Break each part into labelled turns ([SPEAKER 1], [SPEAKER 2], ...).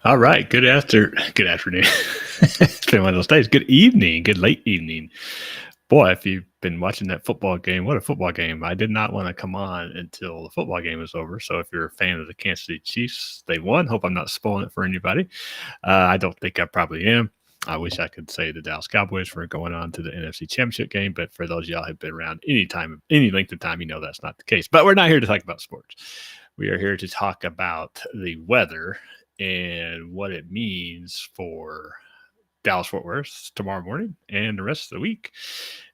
[SPEAKER 1] All right. Good afternoon. It's been one of those days. Good evening. Good late evening. Boy, if you've been watching that football game, what a football game. I did not want to come on until the football game was over. So if you're a fan of the Kansas City Chiefs, they won. Hope I'm not spoiling it for anybody. I don't think I probably am. I wish I could say the Dallas Cowboys were going on to the NFC Championship game, but for those of y'all who've been around any time, any length of time, you know that's not the case. But we're not here to talk about sports. We are here to talk about the weather and what it means for Dallas Fort Worth tomorrow morning and the rest of the week.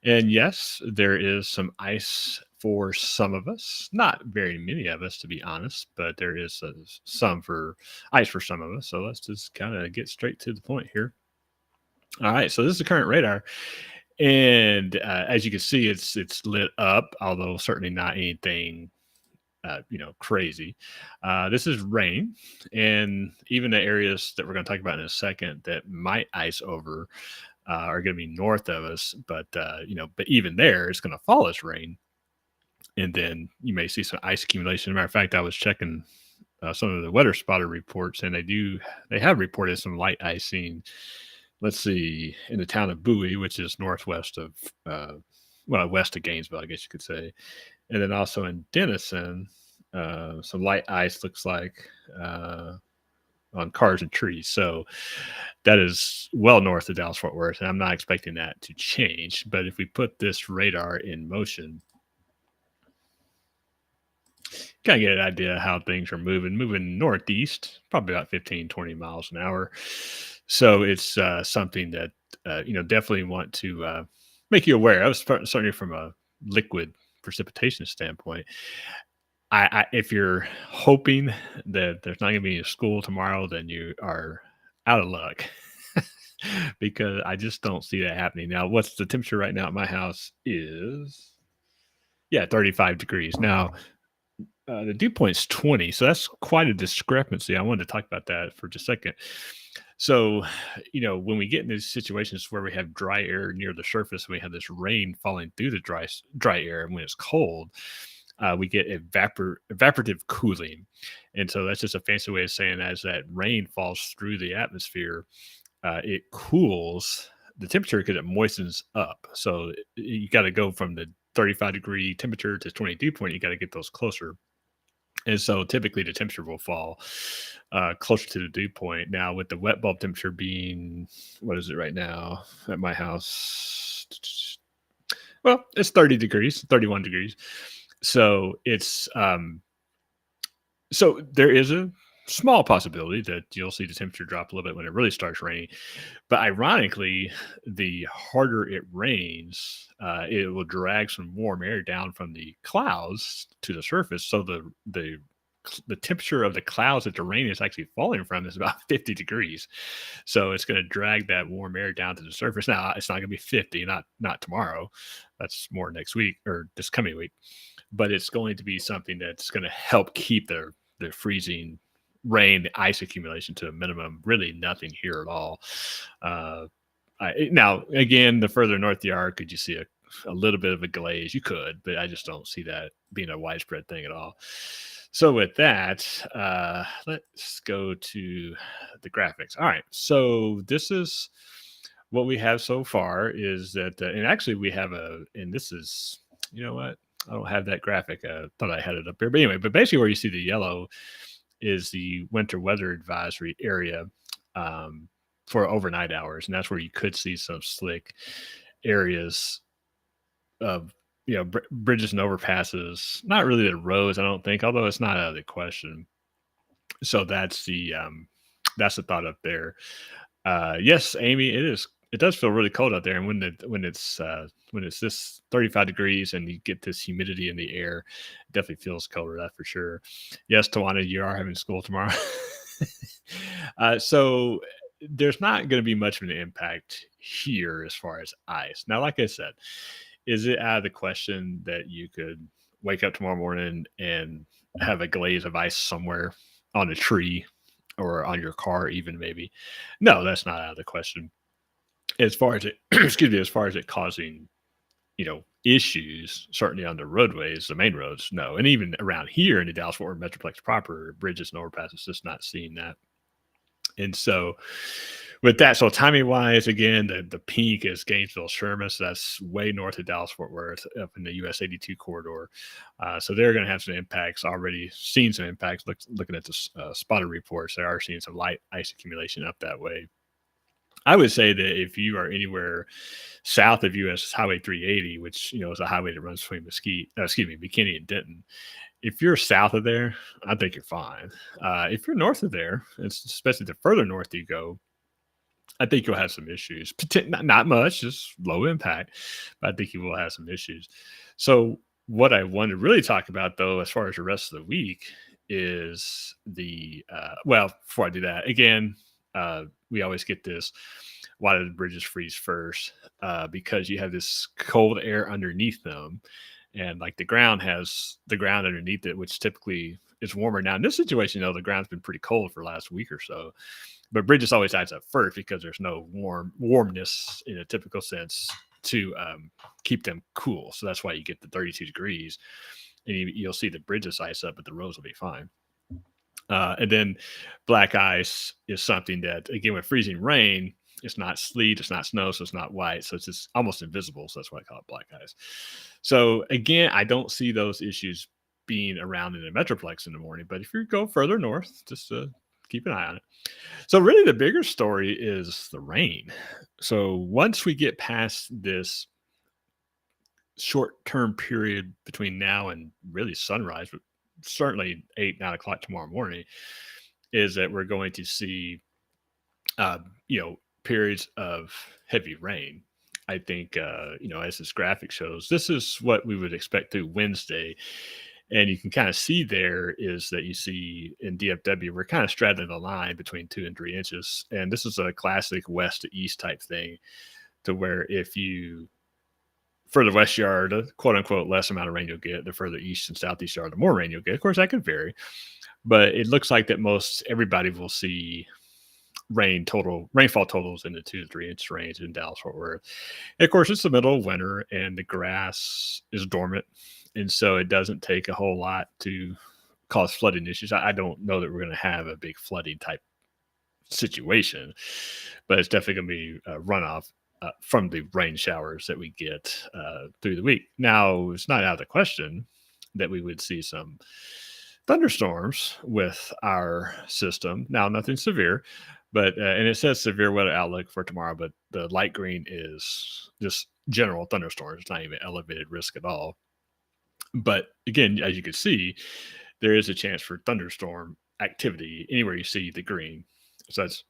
[SPEAKER 1] And yes, there is some ice for some of us, not very many of us, to be honest, but there is some for ice for some of us. So let's just kind of get straight to the point here. All right, so this is the current radar, and as you can see, it's lit up, although certainly not anything crazy. This is rain, and even the areas that we're going to talk about in a second that might ice over are going to be north of us. But even there, it's going to fall as rain, and then you may see some ice accumulation. Matter of fact, I was checking some of the weather spotter reports, and they have reported some light icing. Let's see, in the town of Bowie, which is northwest of west of Gainesville, I guess you could say, and then also in Denison, some light ice looks like on cars and trees. So that is well north of Dallas Fort Worth, and I'm not expecting that to change. But if we put this radar in motion, kind of get an idea how things are moving northeast, probably about 15, 20 miles an hour. So it's something that, definitely want to make you aware of, certainly from a liquid precipitation standpoint. If you're hoping that there's not going to be a school tomorrow, then you are out of luck because I just don't see that happening. Now, what's the temperature right now at my house is, 35 degrees. Now, the dew point's 20, so that's quite a discrepancy. I wanted to talk about that for just a second. So, when we get in these situations where we have dry air near the surface and we have this rain falling through the dry air, and when it's cold, we get evaporative cooling. And so that's just a fancy way of saying as that rain falls through the atmosphere, it cools the temperature because it moistens up. So you got to go from the 35-degree temperature to 20 dew point. You got to get those closer. And so typically the temperature will fall closer to the dew point. Now, with the wet bulb temperature being, what is it right now at my house? Well, it's 30 degrees, 31 degrees. So so there is a small possibility that you'll see the temperature drop a little bit when it really starts raining. But ironically, the harder it rains, it will drag some warm air down from the clouds to the surface. So the temperature of the clouds that the rain is actually falling from is about 50 degrees. So it's going to drag that warm air down to the surface. Now it's not going to be 50, not tomorrow. That's more next week or this coming week. But it's going to be something that's going to help keep the freezing rain, the ice accumulation to a minimum. Really, nothing here at all. Now, again, the further north you are, could you see a little bit of a glaze? You could, but I just don't see that being a widespread thing at all. So with that, let's go to the graphics. All right, so this is what we have so far. Is that, and actually we have and this is, you know what? I don't have that graphic. Thought I had it up here, but anyway. But basically, where you see the yellow is the winter weather advisory area for overnight hours, and that's where you could see some slick areas of bridges and overpasses. Not really the roads, I don't think, although it's not out of the question. So that's the thought up there. Yes, Amy, it is. It does feel really cold out there, and when it's this 35 degrees and you get this humidity in the air, it definitely feels colder. That for sure. Yes, Tawana, you are having school tomorrow, so there's not going to be much of an impact here as far as ice. Now, like I said, is it out of the question that you could wake up tomorrow morning and have a glaze of ice somewhere on a tree or on your car, even maybe? No, that's not out of the question. As far as it, excuse me, as far as it causing, issues, certainly on the roadways, the main roads, no. And even around here in the Dallas Fort Worth Metroplex proper, bridges and overpasses, just not seeing that. And so with that, so timing wise, again, the peak is Gainesville Sherman. So that's way north of Dallas Fort Worth up in the US 82 corridor. So they're going to have some impacts, already seen some impacts. Looking at the spotted reports, they are seeing some light ice accumulation up that way. I would say that if you are anywhere south of US Highway 380, which is a highway that runs between McKinney and Denton, if you're south of there, I think you're fine. If you're north of there, especially the further north you go, I think you'll have some issues. Not much, just low impact, but I think you will have some issues. So, what I want to really talk about, though, as far as the rest of the week, is well, before I do that, again, we always get this. Why do the bridges freeze first? Because you have this cold air underneath them, and like the ground underneath it, which typically is warmer. Now in this situation, the ground's been pretty cold for the last week or so, but bridges always ice up first because there's no warmness in a typical sense to keep them cool. So that's why you get the 32 degrees, and you'll see the bridges ice up, but the roads will be fine. And then black ice is something that, again, with freezing rain, it's not sleet, it's not snow, so it's not white, so it's just almost invisible. So that's why I call it black ice. So again, I don't see those issues being around in the Metroplex in the morning, but if you go further north, just keep an eye on it. So really the bigger story is the rain. So once we get past this short-term period between now and really sunrise, but certainly 8-9 o'clock tomorrow morning, is that we're going to see periods of heavy rain. I think as this graphic shows, this is what we would expect through Wednesday. And you can kind of see there is that you see in DFW, we're kind of straddling the line between 2 and 3 inches. And this is a classic west to east type thing, to where if you further west you are, the quote unquote less amount of rain you'll get. The further east and southeast you are, the more rain you'll get. Of course, that could vary, but it looks like that everybody will see rainfall totals in the 2 to 3 inch range in Dallas Fort Worth. And of course, it's the middle of winter and the grass is dormant, and so it doesn't take a whole lot to cause flooding issues. I don't know that we're going to have a big flooding type situation, but it's definitely going to be a runoff from the rain showers that we get through the week. Now, it's not out of the question that we would see some thunderstorms with our system. Now, nothing severe, but and it says severe weather outlook for tomorrow, but the light green is just general thunderstorms. It's not even elevated risk at all. But again, as you can see, there is a chance for thunderstorm activity anywhere you see the green. So that's,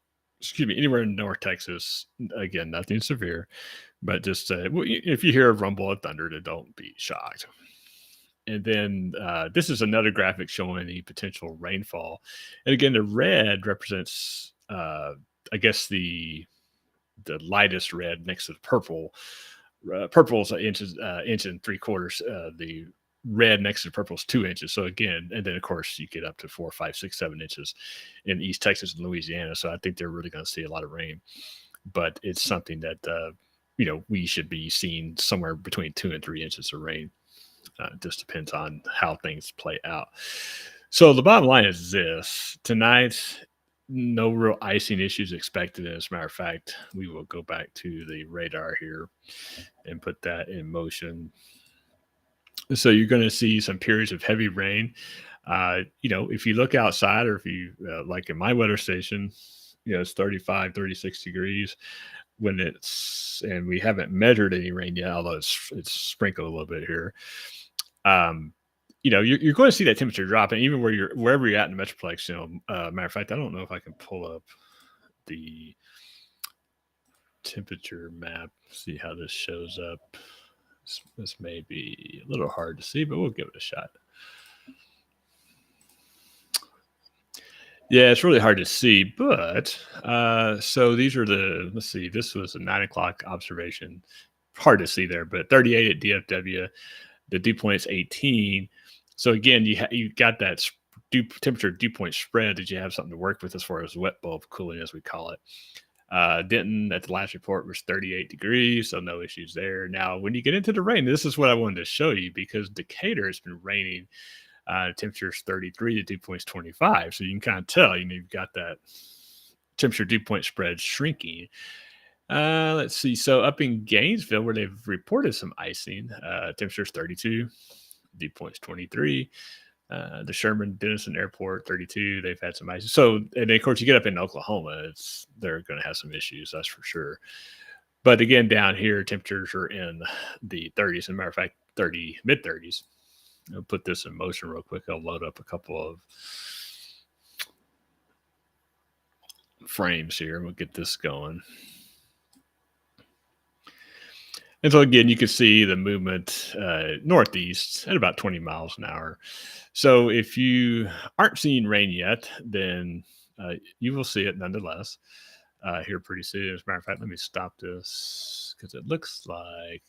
[SPEAKER 1] anywhere in North Texas. Again, nothing severe, but just if you hear a rumble of thunder, don't be shocked. And then this is another graphic showing the potential rainfall. And again, the red represents, I guess, the lightest red next to the purple. Purple is an inch and 3/4. The red next to the purple is 2 inches. So again, and then of course you get up to 4, 5, 6, 7 inches in East Texas and Louisiana. So I think they're really going to see a lot of rain. But it's something that we should be seeing somewhere between 2 and 3 inches of rain. It just depends on how things play out. So the bottom line is this: tonight, no real icing issues expected. As a matter of fact, we will go back to the radar here and put that in motion. So you're going to see some periods of heavy rain. If you look outside, or if you like in my weather station, it's 35, 36 degrees when and we haven't measured any rain yet, although it's sprinkled a little bit here. You're going to see that temperature drop, and even wherever you're at in the Metroplex, matter of fact, I don't know if I can pull up the temperature map, see how this shows up. This may be a little hard to see, but we'll give it a shot. Yeah, it's really hard to see, but so these are let's see, this was a 9 o'clock observation. Hard to see there, but 38 at DFW. The dew point's 18. So again, you got that temperature dew point spread that you have something to work with as far as wet bulb cooling, as we call it. Denton at the last report was 38 degrees, so no issues there. Now, when you get into the rain, this is what I wanted to show you, because Decatur has been raining. Temperature is 33, the dew point's 25. So you can kind of tell, you've got that temperature dew point spread shrinking. Let's see. So up in Gainesville, where they've reported some icing, temperature's 32, dew point's 23. The Sherman Denison Airport, 32. They've had some icing. So, and of course, you get up in Oklahoma, they're going to have some issues. That's for sure. But again, down here, temperatures are in the 30s. As a matter of fact, mid 30s. I'll put this in motion real quick. I'll load up a couple of frames here. We'll get this going. And so again, you can see the movement northeast at about 20 miles an hour. So if you aren't seeing rain yet, then you will see it nonetheless here pretty soon. As a matter of fact, let me stop this because it looks like,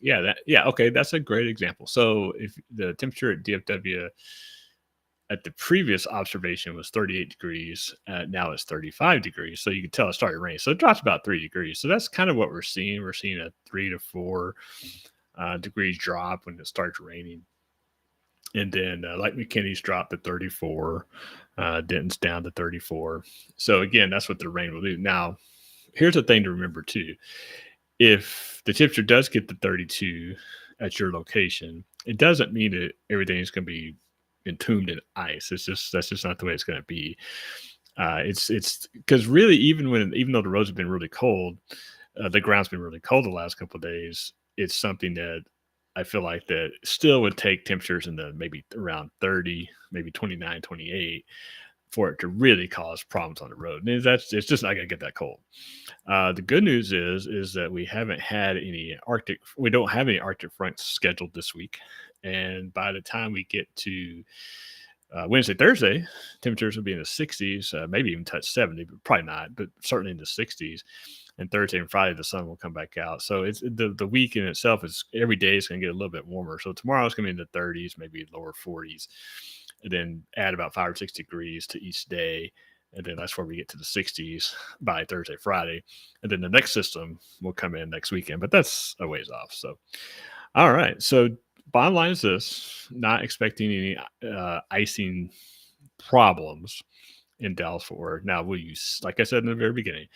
[SPEAKER 1] okay, that's a great example. So if the temperature at DFW at the previous observation was 38 degrees, now it's 35 degrees. So you can tell it started raining. So it drops about 3 degrees. So that's kind of what we're seeing. We're seeing a 3 to 4 degrees drop when it starts raining. And then Lake McKinney's dropped to 34. Denton's down to 34. So again, that's what the rain will do. Now, here's the thing to remember too. If the temperature does get to 32 at your location, it doesn't mean that everything is going to be entombed in ice. That's just not the way it's going to be. It's because really, even though the roads have been really cold, the ground's been really cold the last couple of days. It's something that I feel like that still would take temperatures in the maybe around 30, maybe 29, 28 for it to really cause problems on the road. And it's just not going to get that cold. The good news is that we don't have any Arctic fronts scheduled this week. And by the time we get to Wednesday, Thursday, temperatures will be in the 60s, maybe even touch 70, but probably not, but certainly in the 60s. And Thursday and Friday, the sun will come back out. So it's the week in itself is every day is going to get a little bit warmer. So tomorrow it's going to be in the 30s, maybe lower 40s, and then add about 5 or 6 degrees to each day. And then that's where we get to the 60s by Thursday, Friday. And then the next system will come in next weekend, but that's a ways off. So, all right. So bottom line is this: not expecting any icing problems in Dallas-Fort Worth. Now, like I said in the very beginning,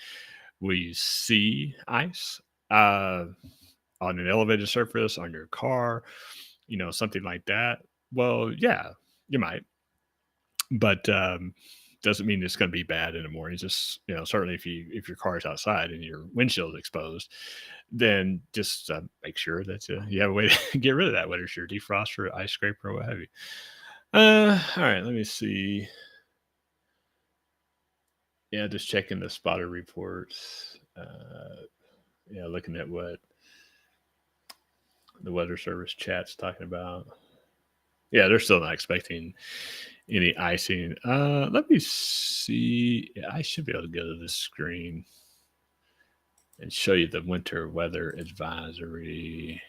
[SPEAKER 1] will you see ice on an elevated surface, on your car, something like that? Well, yeah, you might. But doesn't mean it's going to be bad in the morning. Just, certainly if your car is outside and your windshield is exposed, then just make sure that you have a way to get rid of that, whether it's your defroster, ice scraper, or what have you. All right, let me see. Yeah, just checking the spotter reports. Looking at what the weather service chat's talking about. Yeah, they're still not expecting any icing. Let me see. Yeah, I should be able to go to this screen and show you the winter weather advisory.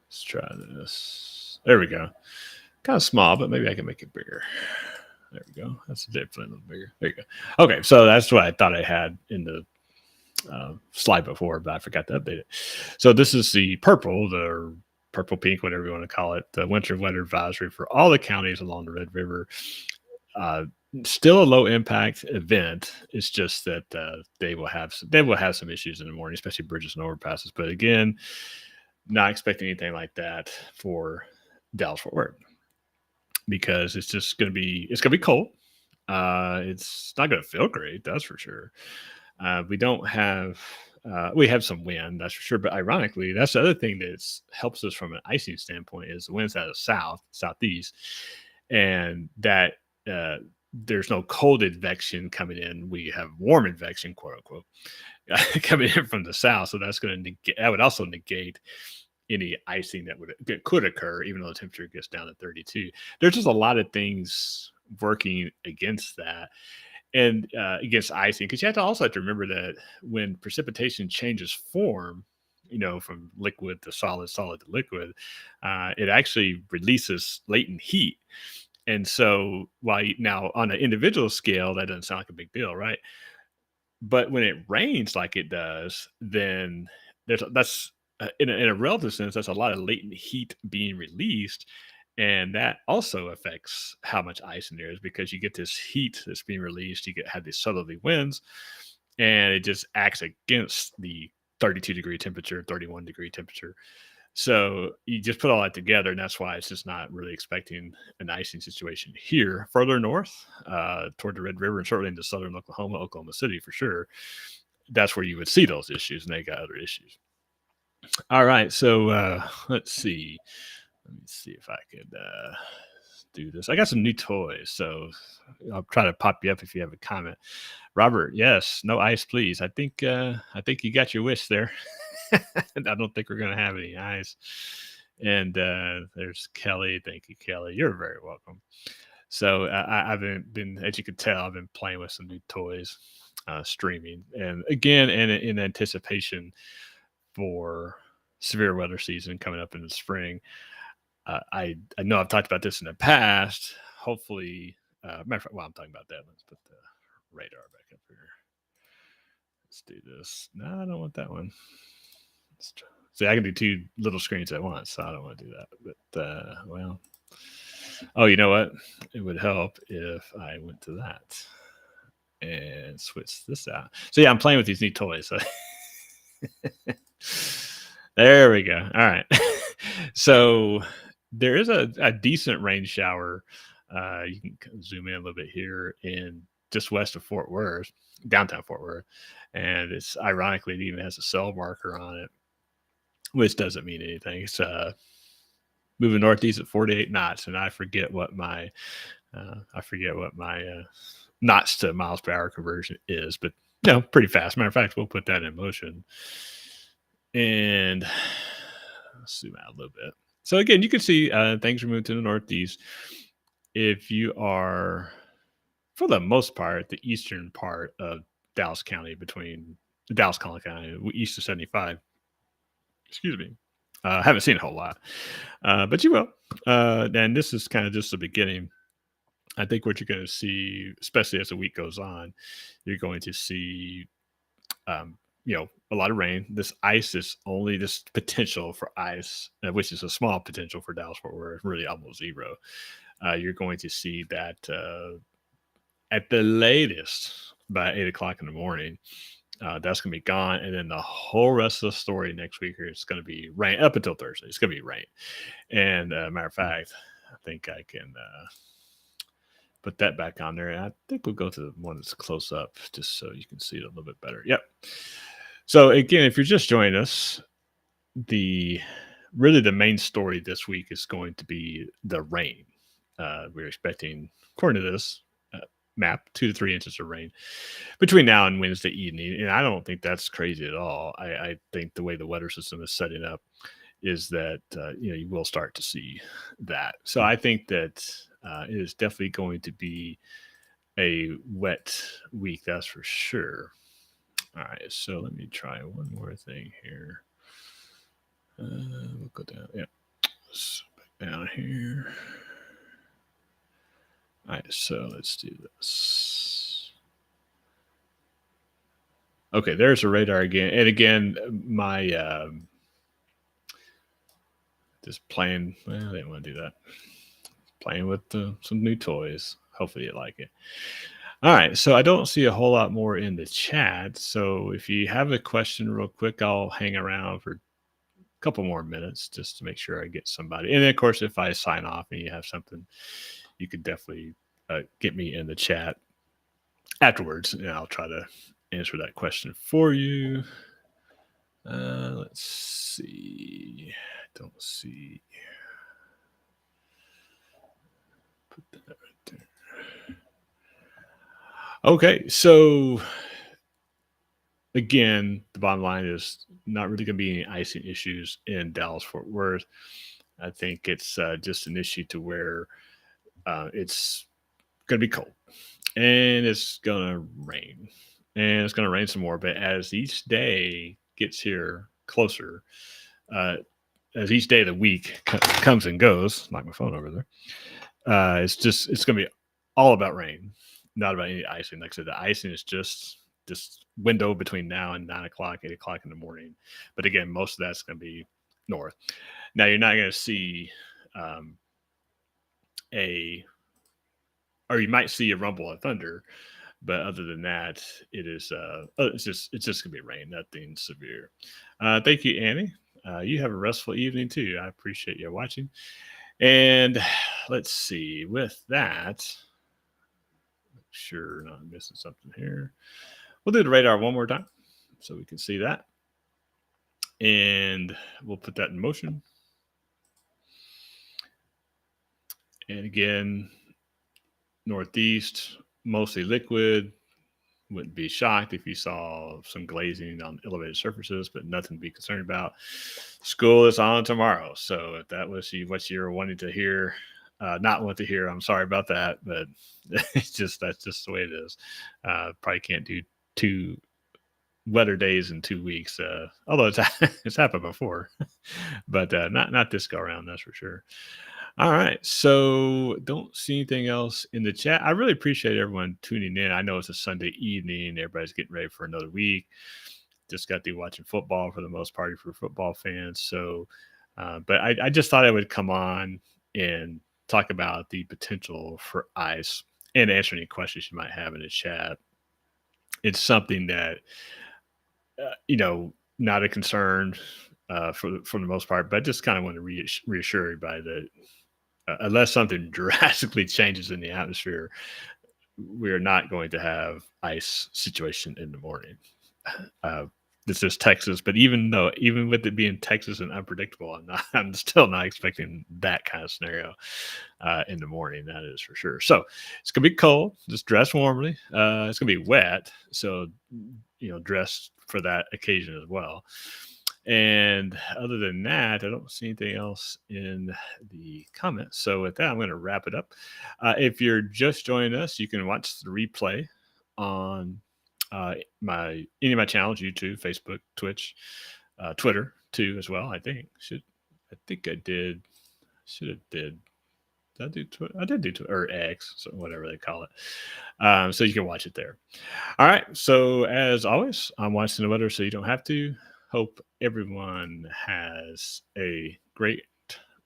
[SPEAKER 1] Let's try this. There we go. Kind of small, but maybe I can make it bigger. There we go. That's definitely a little bigger. There you go. Okay, so that's what I thought I had in the slide before, but I forgot to update it. So this is the purple pink, whatever you want to call it, the winter weather advisory for all the counties along the Red River. Still a low impact event. It's just that they will have some issues in the morning, especially bridges and overpasses. But again, not expecting anything like that for Dallas-Fort Worth, because it's going to be cold. It's not going to feel great, that's for sure. We have some wind, that's for sure. But ironically, that's the other thing that helps us from an icing standpoint is the winds out of southeast, and that there's no cold advection coming in. We have warm advection, quote unquote, coming in from the south. So that would also negate any icing that could occur, even though the temperature gets down to 32. There's just a lot of things working against that. And against icing, because you also have to remember that when precipitation changes form, from liquid to solid to liquid, it actually releases latent heat. And so now on an individual scale, that doesn't sound like a big deal, right? But when it rains like it does, then that's in a relative sense, that's a lot of latent heat being released. And that also affects how much ice in there is because you get this heat that's being released. Have these southerly winds, and it just acts against the 32-degree temperature, 31-degree temperature. So you just put all that together, and that's why it's just not really expecting an icing situation here. Further north, toward the Red River, and certainly into southern Oklahoma, Oklahoma City for sure, that's where you would see those issues, and they got other issues. All right, so let's see. Let me see if I could do this. I got some new toys, so I'll try to pop you up if you have a comment. Robert, yes, no ice, please. I think you got your wish there. I don't think we're gonna have any ice. And there's Kelly. Thank you, Kelly. You're very welcome. So I've been, as you can tell, I've been playing with some new toys, streaming, and again, in anticipation for severe weather season coming up in the spring. I know I've talked about this in the past. Hopefully, matter of fact, while I'm talking about that, let's put the radar back up here. Let's do this. No, I don't want that one. See, I can do two little screens at once, so I don't want to do that. But well, oh, you know what? It would help if I went to that and switch this out. So yeah, I'm playing with these neat toys. So there we go. All right. So there is a decent rain shower. You can zoom in a little bit here in just west of Fort Worth, downtown Fort Worth. And it's ironically, it even has a cell marker on it, which doesn't mean anything. It's moving northeast at 48 knots. And I forget what my knots to miles per hour conversion is, but pretty fast. Matter of fact, we'll put that in motion. And zoom out a little bit. So again, you can see things are moving to the northeast. If you are, for the most part, the eastern part of Dallas County, between the Dallas County, east of 75. Excuse me. Haven't seen a whole lot, but you will. And this is kind of just the beginning. I think what you're going to see, especially as the week goes on, you're going to see a lot of rain. This ice is only this potential for ice, which is a small potential for Dallas Fort Worth, really almost zero. You're going to see that at the latest by 8 o'clock in the morning. That's going to be gone. And then the whole rest of the story next week is going to be rain up until Thursday. It's going to be rain. And matter of fact, I think I can put that back on there. I think we'll go to the one that's close up just so you can see it a little bit better. Yep. So again, if you're just joining us, the main story this week is going to be the rain. We're expecting, according to this map, 2 to 3 inches of rain between now and Wednesday evening. And I don't think that's crazy at all. I think the way the weather system is setting up is that, you will start to see that. So I think that it is definitely going to be a wet week. That's for sure. All right. So let me try one more thing here. We'll go down. Yeah. Back down here. All right, so let's do this. Okay, there's a radar again. And again, my just playing. Well, I didn't want to do that. Playing with some new toys. Hopefully you like it. All right, so I don't see a whole lot more in the chat. So if you have a question real quick, I'll hang around for a couple more minutes just to make sure I get somebody. And then, of course, if I sign off and you have something, you could definitely get me in the chat afterwards, and I'll try to answer that question for you. Let's see. I don't see. Put that right there. Okay, so again, the bottom line is not really going to be any icing issues in Dallas Fort Worth. I think it's just an issue to where it's going to be cold and it's going to rain, and it's going to rain some more. But as each day gets here closer, as each day of the week comes and goes, knock my phone over there, it's going to be all about rain, not about any icing. Like I said, the icing is just this window between now and 9 o'clock, 8 o'clock in the morning. But again, most of that's going to be north. Now, you're not going to see or you might see a rumble of thunder. But other than that, it's just gonna be rain, nothing severe. Thank you, Annie. You have a restful evening too. I appreciate you watching. And let's see. With that, sure, not missing something here. We'll do the radar one more time so we can see that, and we'll put that in motion. And again, northeast, mostly liquid. Wouldn't be shocked if you saw some glazing on elevated surfaces, but nothing to be concerned about. School is on tomorrow, so if that was what you're wanting to hear, not want to hear, I'm sorry about that, but that's just the way it is. Probably can't do 2 wetter days in 2 weeks, although it's happened before, but not this go around, that's for sure. All right. So don't see anything else in the chat. I really appreciate everyone tuning in. I know it's a Sunday evening. Everybody's getting ready for another week. Just got through watching football for the most part for football fans. So, but I just thought I would come on and talk about the potential for ice and answer any questions you might have in the chat. It's something that, not a concern for the most part, but just kind of want to reassure everybody that unless something drastically changes in the atmosphere, we're not going to have ice situation in the morning. This is Texas, but even with it being Texas and unpredictable, I'm still not expecting that kind of scenario in the morning. That is for sure. So it's gonna be cold. Just dress warmly. It's gonna be wet, so dress for that occasion as well. And other than that, I don't see anything else in the comments. So with that, I'm going to wrap it up. If you're just joining us, you can watch the replay on any of my channels: YouTube, Facebook, Twitch, Twitter too as well. I think I did. Should have did. Did I do Twitter? I did do Twitter or X, so whatever they call it. So you can watch it there. All right. So as always, I'm watching the weather, so you don't have to. Hope everyone has a great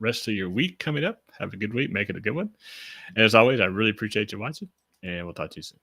[SPEAKER 1] rest of your week coming up. Have a good week. Make it a good one. As always, I really appreciate you watching, and we'll talk to you soon.